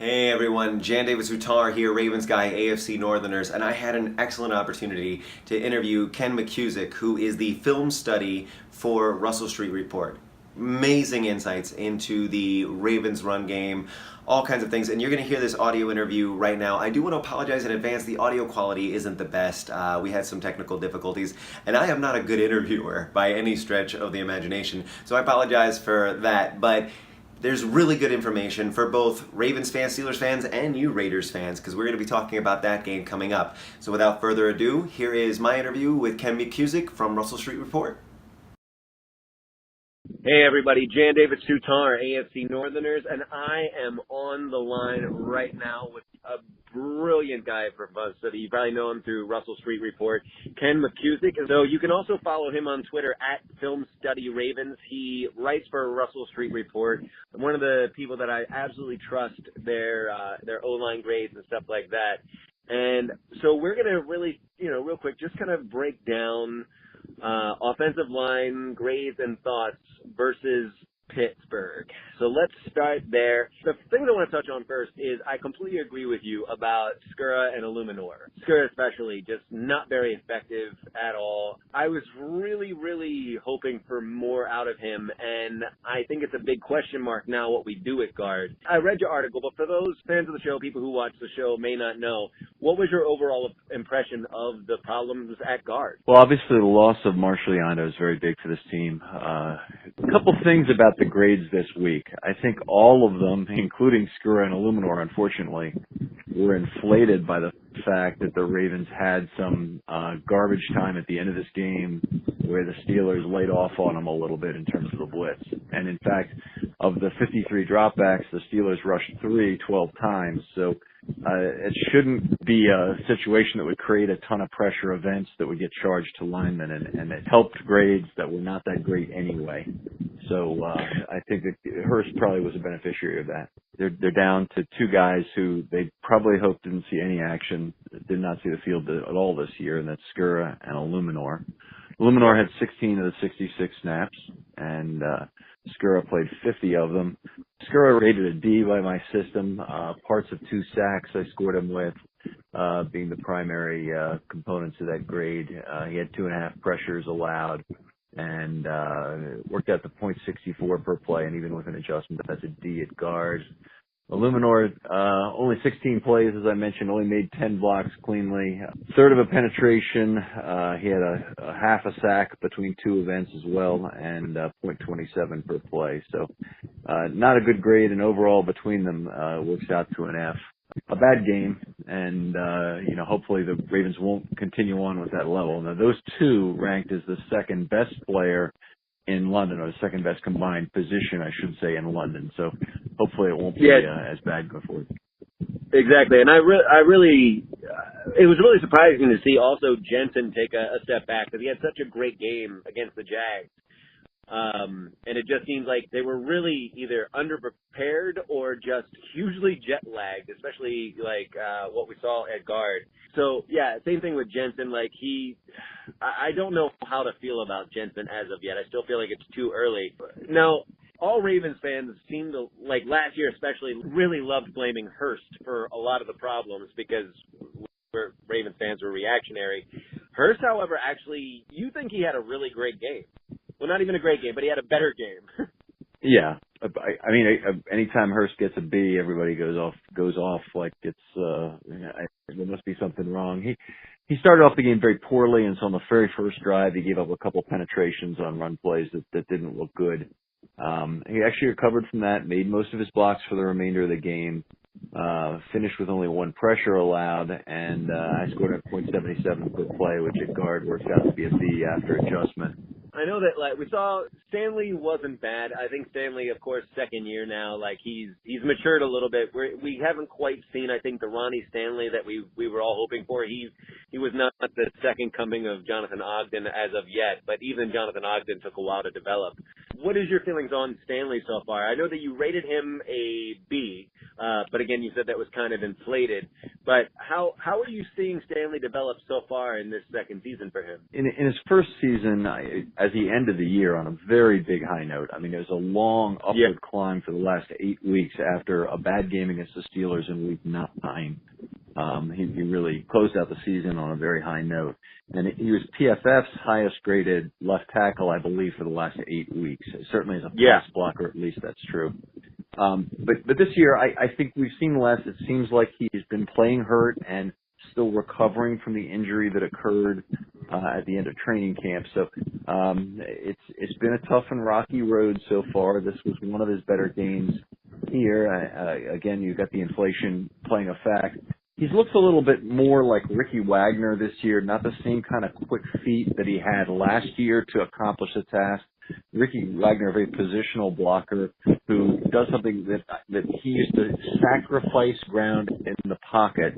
Hey everyone, Jan Davis Hutar here, Ravens guy, AFC Northerners, and I had an excellent opportunity to interview Ken McKusick, who is the film study for Russell Street Report. Amazing insights into the Ravens run game, all kinds of things, and you're going to hear this audio interview right now. I do want to apologize in advance, the audio quality isn't the best. We had some technical difficulties, and I am not a good interviewer by any stretch of the imagination, so I apologize for that, but there's really good information for both Ravens fans, Steelers fans, and you Raiders fans, because we're going to be talking about that game coming up. So without further ado, here is my interview with Ken McKusick from Russell Street Report. Hey everybody, Jan Davis Hutar, AFC Northerners, and I am on the line right now with a brilliant guy for Buzz City. You probably know him through Russell Street Report, Ken McKusick. So you can also follow him on Twitter at Film Study Ravens. He writes for Russell Street Report. One of the people that I absolutely trust their O-line grades and stuff like that. And so we're going to really, real quick, just kind of break down offensive line grades and thoughts versus Pittsburgh. So let's start there. The thing I want to touch on first is I completely agree with you about Skura and Illuminor. Skura especially, just not very effective at all. I was really, really hoping for more out of him, and I think it's a big question mark now what we do at guard. I read your article, but for those fans of the show, people who watch the show may not know, what was your overall impression of the problems at guard? Well, obviously the loss of Marshall is very big for this team. A couple things about the grades this week. I think all of them, including Skura and Illuminor, unfortunately, were inflated by the fact that the Ravens had some garbage time at the end of this game where the Steelers laid off on them a little bit in terms of the blitz. And in fact, of the 53 dropbacks, the Steelers rushed 12 times. So it shouldn't be a situation that would create a ton of pressure events that would get charged to linemen, and it helped grades that were not that great anyway. So I think that Hurst probably was a beneficiary of that. They're down to two guys who they probably hoped didn't see any action, did not see the field at all this year, and that's Skura and Illuminor. Illuminor had 16 of the 66 snaps, and Skura played 50 of them. Skura rated a D by my system. Parts of 2 sacks I scored him with, being the primary components of that grade. He had 2.5 pressures allowed, and worked out to .64 per play, and even with an adjustment, that's a D at guard. Illuminor, only 16 plays, as I mentioned, only made 10 blocks cleanly. Third of a penetration. He had a half a sack between 2 events as well, and .27 per play. So not a good grade, and overall between them works out to an F. A bad game, and hopefully the Ravens won't continue on with that level. Now, those two ranked as the second best player in London, or the second best combined position, I should say, in London. So hopefully it won't be as bad going forward. Exactly, and I really, it was really surprising to see also Jensen take a step back, because he had such a great game against the Jags. And it just seems like they were really either underprepared or just hugely jet lagged, especially like what we saw at guard. So yeah, same thing with Jensen. Like I don't know how to feel about Jensen as of yet. I still feel like it's too early. Now, all Ravens fans seem to, like last year especially, really loved blaming Hurst for a lot of the problems because Ravens fans were reactionary. Hurst, however, actually, you think he had a really great game. Well, not even a great game, but he had a better game. Yeah. I mean, anytime Hurst gets a B, everybody goes off like it's, there must be something wrong. He started off the game very poorly, and so on the very first drive, he gave up a couple penetrations on run plays that didn't look good. He actually recovered from that, made most of his blocks for the remainder of the game, finished with only 1 pressure allowed, and I scored a .77 per play, which at guard works out to be a B after adjustment. I know that, like, we saw Stanley wasn't bad. I think Stanley, of course, second year now, like, he's matured a little bit. We haven't quite seen, I think, the Ronnie Stanley that we were all hoping for. He was not the second coming of Jonathan Ogden as of yet, but even Jonathan Ogden took a while to develop. What is your feelings on Stanley so far? I know that you rated him a B, but again, you said that was kind of inflated. But how are you seeing Stanley develop so far in this second season for him? In his first season, as as he ended the year on a very big high note. I mean, it was a long upward climb for the last 8 weeks after a bad game against the Steelers in week 9. He really closed out the season on a very high note. And he was PFF's highest graded left tackle, I believe, for the last 8 weeks. Certainly as a pass blocker, at least that's true. But this year, I think we've seen less. It seems like he's been playing hurt and still recovering from the injury that occurred at the end of training camp. So it's been a tough and rocky road so far. This was one of his better games here. Again, you've got the inflation playing a fact. He looks a little bit more like Ricky Wagner this year, not the same kind of quick feet that he had last year to accomplish the task. Ricky Wagner, a very positional blocker who does something that he used to sacrifice ground in the pocket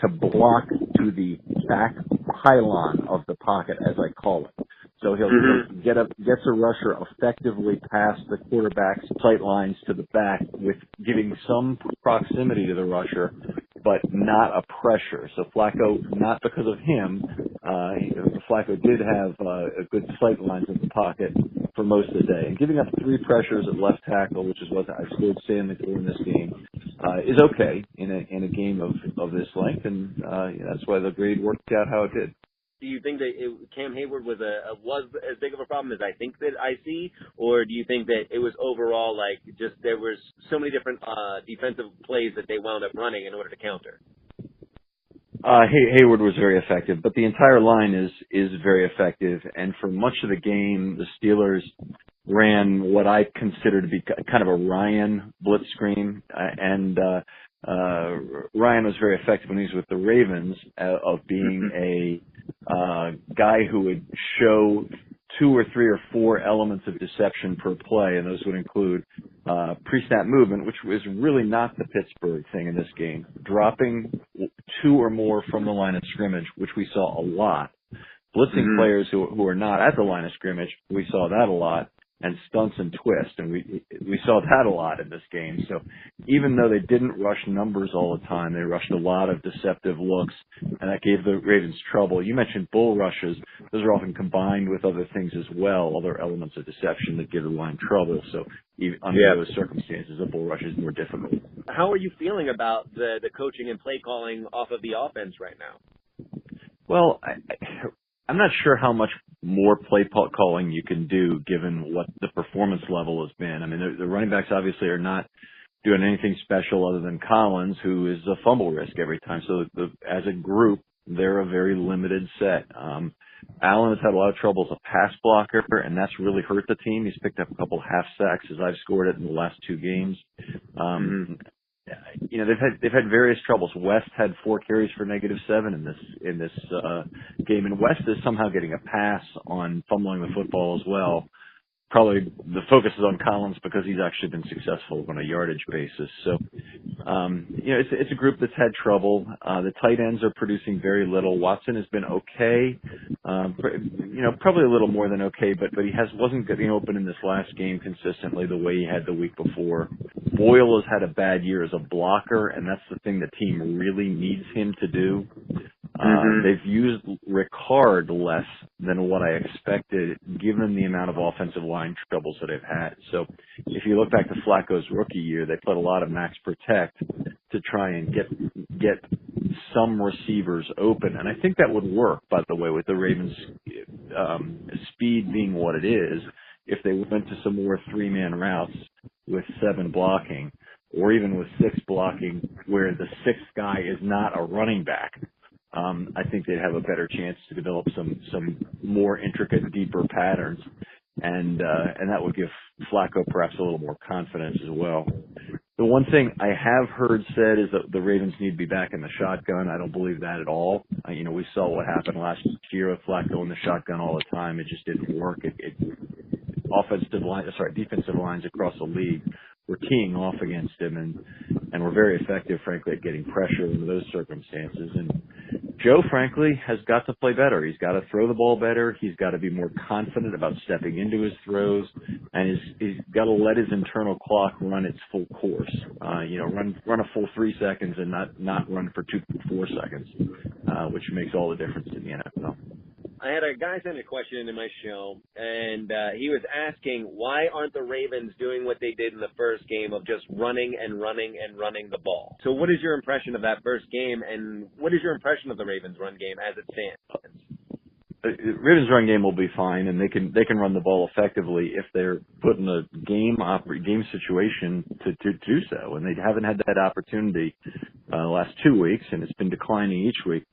to block to the back pylon of the pocket, as I call it. So he'll gets a rusher effectively past the quarterback's sight lines to the back with giving some proximity to the rusher, but not a pressure. So Flacco, not because of him, Flacco did have a good sight lines in the pocket for most of the day. And giving up 3 pressures at left tackle, which is what I scored Stanley for in this game, is okay in a game of this length, and that's why the grade worked out how it did. Do you think that Cam Hayward was as big of a problem as I think that I see, or do you think that it was overall like just there was so many different defensive plays that they wound up running in order to counter? Hayward was very effective, but the entire line is very effective, and for much of the game, the Steelers ran what I consider to be kind of a Ryan blitz screen, and Ryan was very effective when he was with the Ravens of being a guy who would show 2 or 3 or 4 elements of deception per play, and those would include pre-snap movement, which was really not the Pittsburgh thing in this game, dropping 2 or more from the line of scrimmage, which we saw a lot, blitzing players who are not at the line of scrimmage, we saw that a lot, and stunts and twists, and we saw that a lot in this game. So even though they didn't rush numbers all the time, they rushed a lot of deceptive looks, and that gave the Ravens trouble. You mentioned bull rushes. Those are often combined with other things as well, other elements of deception that give the line trouble. So even under those circumstances, a bull rush is more difficult. How are you feeling about the coaching and play calling off of the offense right now? Well, I'm not sure how much more play calling you can do given what the performance level has been. I mean, the running backs obviously are not doing anything special other than Collins, who is a fumble risk every time. So as a group, they're a very limited set. Allen has had a lot of trouble as a pass blocker, and that's really hurt the team. He's picked up a couple half sacks as I've scored it in the last 2 games. You know, they've had various troubles. West had 4 carries for -7 in this game, and West is somehow getting a pass on fumbling the football as well. Probably the focus is on Collins because he's actually been successful on a yardage basis. So, you know, it's a group that's had trouble. The tight ends are producing very little. Watson has been okay, you know, probably a little more than okay, but he wasn't getting open in this last game consistently the way he had the week before. Boyle has had a bad year as a blocker, and that's the thing the team really needs him to do. They've used Ricard less than what I expected, given the amount of offensive line troubles that they've had. So if you look back to Flacco's rookie year, they put a lot of max protect to try and get some receivers open. And I think that would work, by the way, with the Ravens' speed being what it is. If they went to some more 3-man routes with 7 blocking, or even with 6 blocking, where the 6th guy is not a running back, I think they'd have a better chance to develop some more intricate, deeper patterns, and that would give Flacco perhaps a little more confidence as well. The one thing I have heard said is that the Ravens need to be back in the shotgun. I don't believe that at all. You know, we saw what happened last year with Flacco in the shotgun all the time. It just didn't work. Defensive lines across the league were teeing off against him, and were very effective, frankly, at getting pressure under those circumstances. And Joe, frankly, has got to play better. He's got to throw the ball better. He's got to be more confident about stepping into his throws, and he's got to let his internal clock run its full course. You know, run a full 3 seconds and not run for 4 seconds, which makes all the difference in the NFL. I had a guy send a question into my show, and he was asking, why aren't the Ravens doing what they did in the first game of just running and running and running the ball? So what is your impression of that first game, and what is your impression of the Ravens run game as it stands? Ravens run game will be fine, and they can run the ball effectively if they're put in a game situation to do so, and they haven't had that opportunity the last 2 weeks, and it's been declining each week.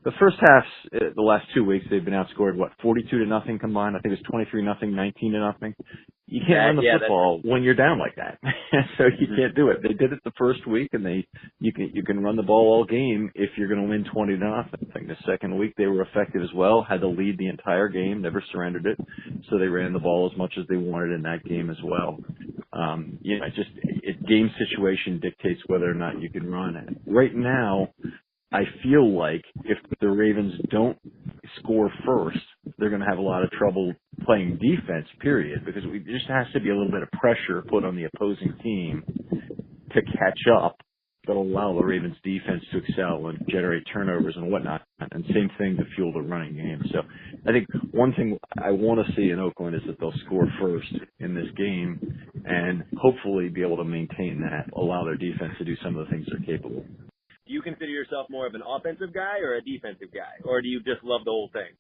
The first half, the last 2 weeks, they've been outscored 42-0 combined. I think it's 23-0, 19-0. You can't run the football when you're down like that, so you can't do it. They did it the first week, and you can run the ball all game if you're going to win 20-0. I think the second week they were effective as well. Had to lead the entire game, never surrendered it, so they ran the ball as much as they wanted in that game as well. Game situation dictates whether or not you can run it. Right now, I feel like if the Ravens don't score first, they're going to have a lot of trouble playing defense, period, because there just has to be a little bit of pressure put on the opposing team to catch up that'll allow the Ravens defense to excel and generate turnovers and whatnot, and same thing to fuel the running game. So I think one thing I want to see in Oakland is that they'll score first in this game and hopefully be able to maintain that, allow their defense to do some of the things they're capable. Do you consider yourself more of an offensive guy or a defensive guy, or do you just love the whole thing?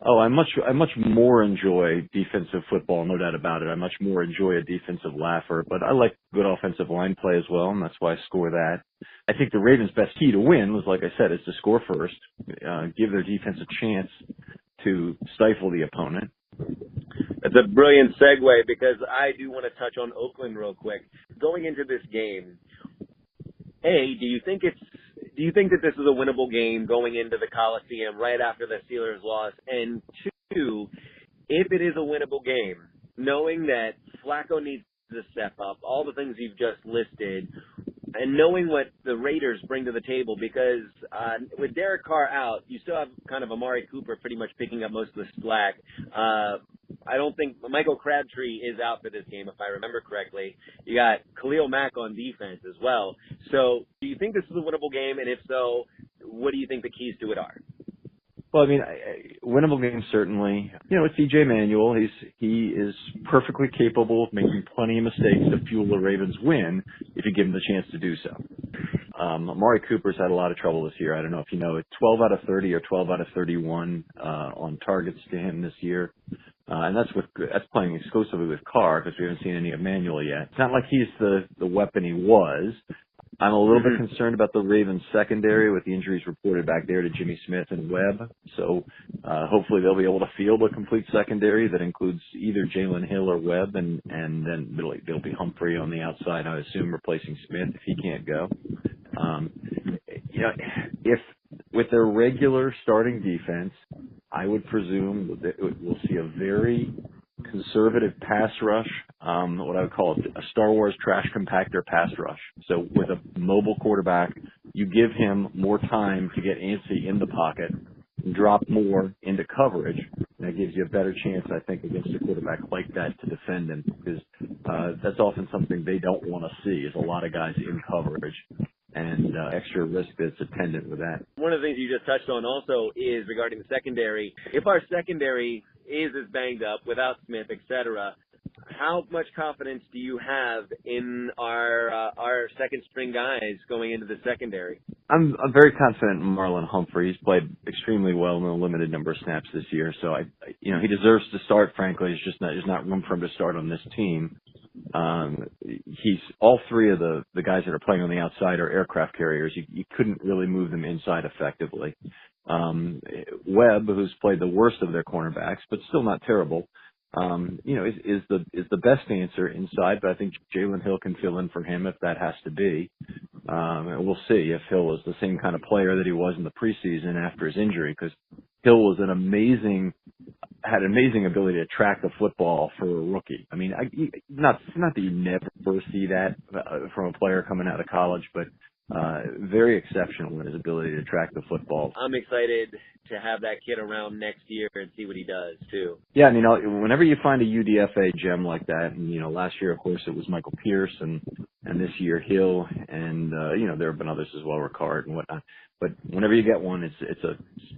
Oh, I much more enjoy defensive football, no doubt about it. I much more enjoy a defensive laugher, but I like good offensive line play as well, and that's why I score that. I think the Ravens' best key to win was, like I said, is to score first, give their defense a chance to stifle the opponent. That's a brilliant segue, because I do want to touch on Oakland real quick. Going into this game, do you think that this is a winnable game going into the Coliseum right after the Steelers loss? And two, if it is a winnable game, knowing that Flacco needs to step up, all the things you've just listed, and knowing what the Raiders bring to the table, because with Derek Carr out, you still have kind of Amari Cooper pretty much picking up most of the slack. I don't think Michael Crabtree is out for this game, if I remember correctly. You got Khalil Mack on defense as well. So do you think this is a winnable game? And if so, what do you think the keys to it are? Well, I mean, winnable game, certainly. It's DJ Manuel. He is perfectly capable of making plenty of mistakes to fuel the Ravens' win if you give him the chance to do so. Amari Cooper's had a lot of trouble this year. I don't know if you know it. 12 out of 30 or 12 out of 31 on targets to him this year. And that's playing exclusively with Carr, because we haven't seen any of Manuel yet. It's not like he's the weapon he was. I'm a little bit concerned about the Ravens secondary with the injuries reported back there to Jimmy Smith and Webb. So hopefully they'll be able to field a complete secondary that includes either Jalen Hill or Webb, and then there'll be Humphrey on the outside, I assume, replacing Smith if he can't go. If with their regular starting defense, I would presume that we'll see a very conservative pass rush, what I would call a Star Wars trash compactor pass rush. So with a mobile quarterback, you give him more time to get antsy in the pocket and drop more into coverage. And that gives you a better chance, I think, against a quarterback like that to defend him, because that's often something they don't want to see, is a lot of guys in coverage and extra risk that's attendant with that. One of the things you just touched on also is regarding the secondary. If our secondary is as banged up without Smith, etc., how much confidence do you have in our second string guys going into the secondary? I'm very confident in Marlon Humphrey. He's played extremely well in a limited number of snaps this year, so he deserves to start. Frankly, there's not room for him to start on this team. He's all three of the guys that are playing on the outside are aircraft carriers. You couldn't really move them inside effectively. Webb, who's played the worst of their cornerbacks, but still not terrible, is the best answer inside, but I think Jalen Hill can fill in for him if that has to be. We'll see if Hill is the same kind of player that he was in the preseason after his injury, because Hill had an amazing ability to track the football for a rookie. I mean, not that you never see that from a player coming out of college, but very exceptional in his ability to track the football. I'm excited to have that kid around next year and see what he does too. Yeah, and whenever you find a UDFA gem like that, and last year of course it was Michael Pierce, and this year Hill, and there have been others as well, Ricard and whatnot. But whenever you get one, it's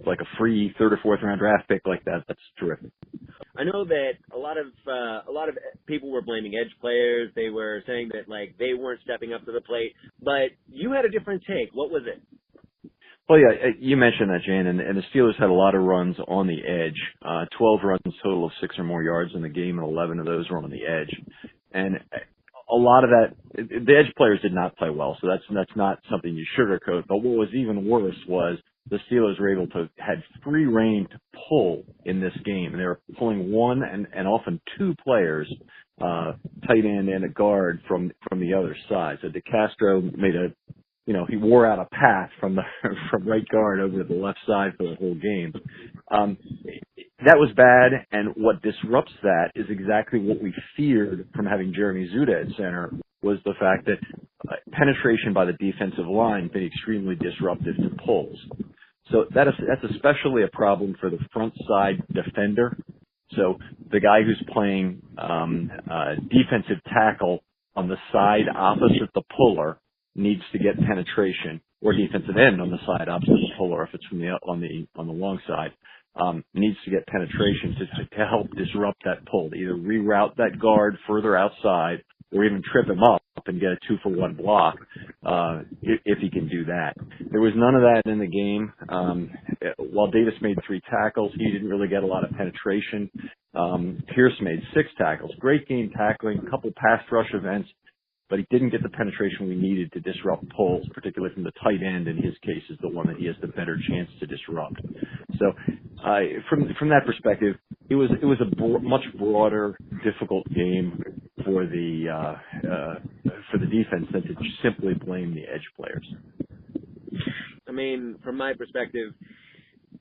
like a free third or fourth round draft pick like that. That's terrific. I know that a lot of people were blaming edge players. They were saying that they weren't stepping up to the plate, but you had a different take. What was it? Well, yeah, you mentioned that, Jane, and the Steelers had a lot of runs on the edge. 12 runs total of 6 or more yards in the game, and 11 of those were on the edge. And a lot of that, the edge players did not play well, so that's not something you sugarcoat. But what was even worse was the Steelers were able to had free reign to pull in this game, and they were pulling one and often two players, tight end and a guard from the other side. So DeCastro made he wore out a path from right guard over to the left side for the whole game. That was bad, and what disrupts that is exactly what we feared from having Jeremy Zuda at center, was the fact that penetration by the defensive line been extremely disruptive to pulls. So that's especially a problem for the front side defender. So the guy who's playing defensive tackle on the side opposite the puller needs to get penetration, or defensive end on the side opposite the puller if it's from on the long side, needs to get penetration to help disrupt that pull, to either reroute that guard further outside or even trip him up and get a 2-for-1 block, if he can do that. There was none of that in the game. While Davis made 3 tackles, he didn't really get a lot of penetration. Pierce made 6 tackles. Great game tackling, a couple pass rush events, but he didn't get the penetration we needed to disrupt pulls, particularly from the tight end. In his case, is the one that he has the better chance to disrupt. So, from that perspective, it was a much broader, difficult game for the defense than to simply blame the edge players. I mean, from my perspective,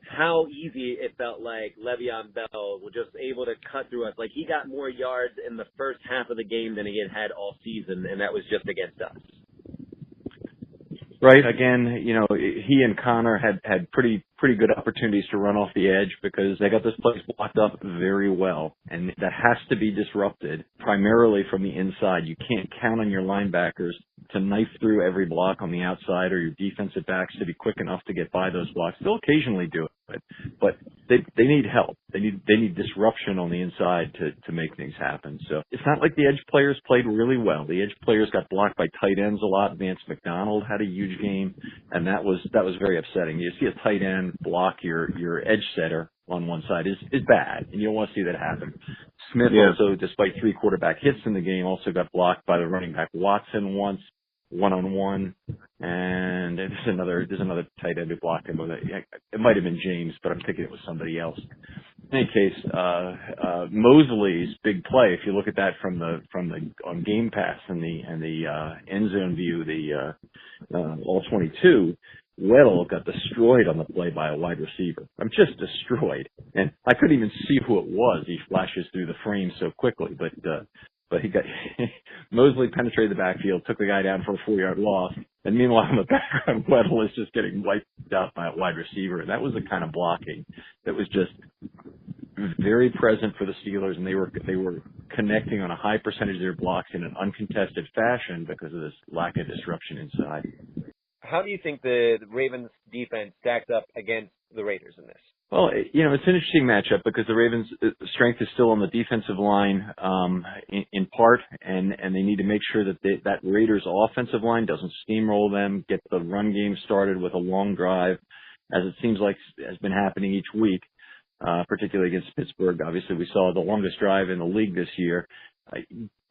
how easy it felt like Le'Veon Bell was just able to cut through us. Like, he got more yards in the first half of the game than he had all season, and that was just against us. Right. Again, he and Connor had pretty good opportunities to run off the edge because they got this place blocked up very well, and that has to be disrupted primarily from the inside. You can't count on your linebackers to knife through every block on the outside, or your defensive backs to be quick enough to get by those blocks. They'll occasionally do it, but they need help. They need disruption on the inside to make things happen. So it's not like the edge players played really well. The edge players got blocked by tight ends a lot. Vance McDonald had a huge game, and that was very upsetting. You see a tight end block your edge setter on one side is bad, and you don't want to see that happen. Smith also, despite 3 quarterback hits in the game, also got blocked by the running back Watson once, one-on-one, and there's another tight end who blocked him. It might have been James, but I'm thinking it was somebody else. In any case, Mosley's big play, if you look at that from the on Game Pass and the end zone view, the all 22, Weddle got destroyed on the play by a wide receiver. I'm just destroyed, and I couldn't even see who it was. He flashes through the frame so quickly, but he got Mosley penetrated the backfield, took the guy down for a 4-yard loss, and meanwhile in the background, Weddle is just getting wiped out by a wide receiver, and that was the kind of blocking that was just very present for the Steelers, and they were connecting on a high percentage of their blocks in an uncontested fashion because of this lack of disruption inside. How do you think the Ravens defense stacks up against the Raiders in this? Well, it's an interesting matchup because the Ravens' strength is still on the defensive line, in part, and they need to make sure that that Raiders' offensive line doesn't steamroll them, get the run game started with a long drive, as it seems like has been happening each week, particularly against Pittsburgh. Obviously, we saw the longest drive in the league this year.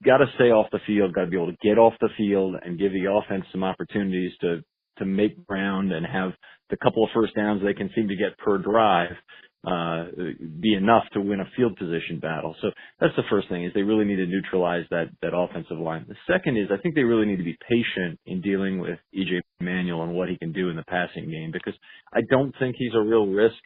Got to stay off the field, got to be able to get off the field and give the offense some opportunities to make ground and have the couple of first downs they can seem to get per drive be enough to win a field position battle. So that's the first thing, is they really need to neutralize that offensive line. The second is I think they really need to be patient in dealing with E.J. Manuel and what he can do in the passing game, because I don't think he's a real risk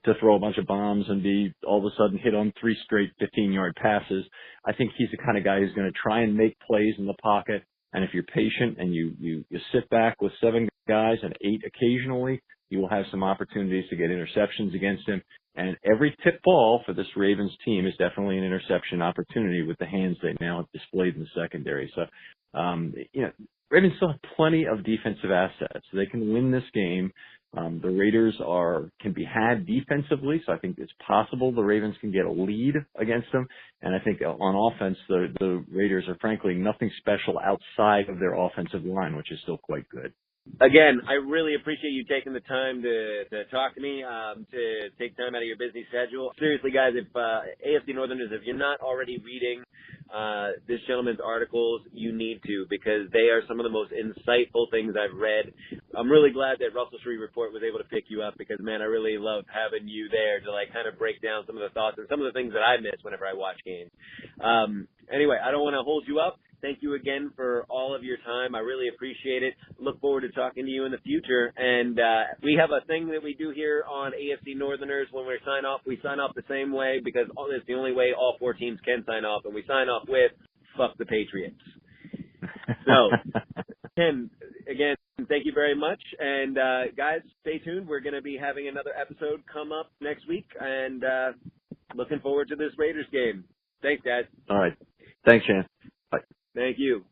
to throw a bunch of bombs and be all of a sudden hit on 3 straight 15-yard passes. I think he's the kind of guy who's going to try and make plays in the pocket And if you're patient and you sit back with 7 guys and 8 occasionally, you will have some opportunities to get interceptions against him. And every tip ball for this Ravens team is definitely an interception opportunity with the hands they now have displayed in the secondary. So, Ravens still have plenty of defensive assets. They can win this game. The Raiders can be had defensively, so I think it's possible the Ravens can get a lead against them. And I think on offense, the Raiders are frankly nothing special outside of their offensive line, which is still quite good. Again, I really appreciate you taking the time to talk to me, to take time out of your busy schedule. Seriously, guys, if AFC Northerners, if you're not already reading this gentleman's articles, you need to, because they are some of the most insightful things I've read. I'm really glad that Russell Street Report was able to pick you up, because, man, I really love having you there to, kind of break down some of the thoughts and some of the things that I miss whenever I watch games. Anyway, I don't want to hold you up. Thank you again for all of your time. I really appreciate it. Look forward to talking to you in the future. And we have a thing that we do here on AFC Northerners. When we sign off the same way, because it's the only way all 4 teams can sign off. And we sign off with, fuck the Patriots. So, Ken, again, thank you very much. And, guys, stay tuned. We're going to be having another episode come up next week. And looking forward to this Raiders game. Thanks, guys. All right. Thanks, Shan. Bye. Thank you.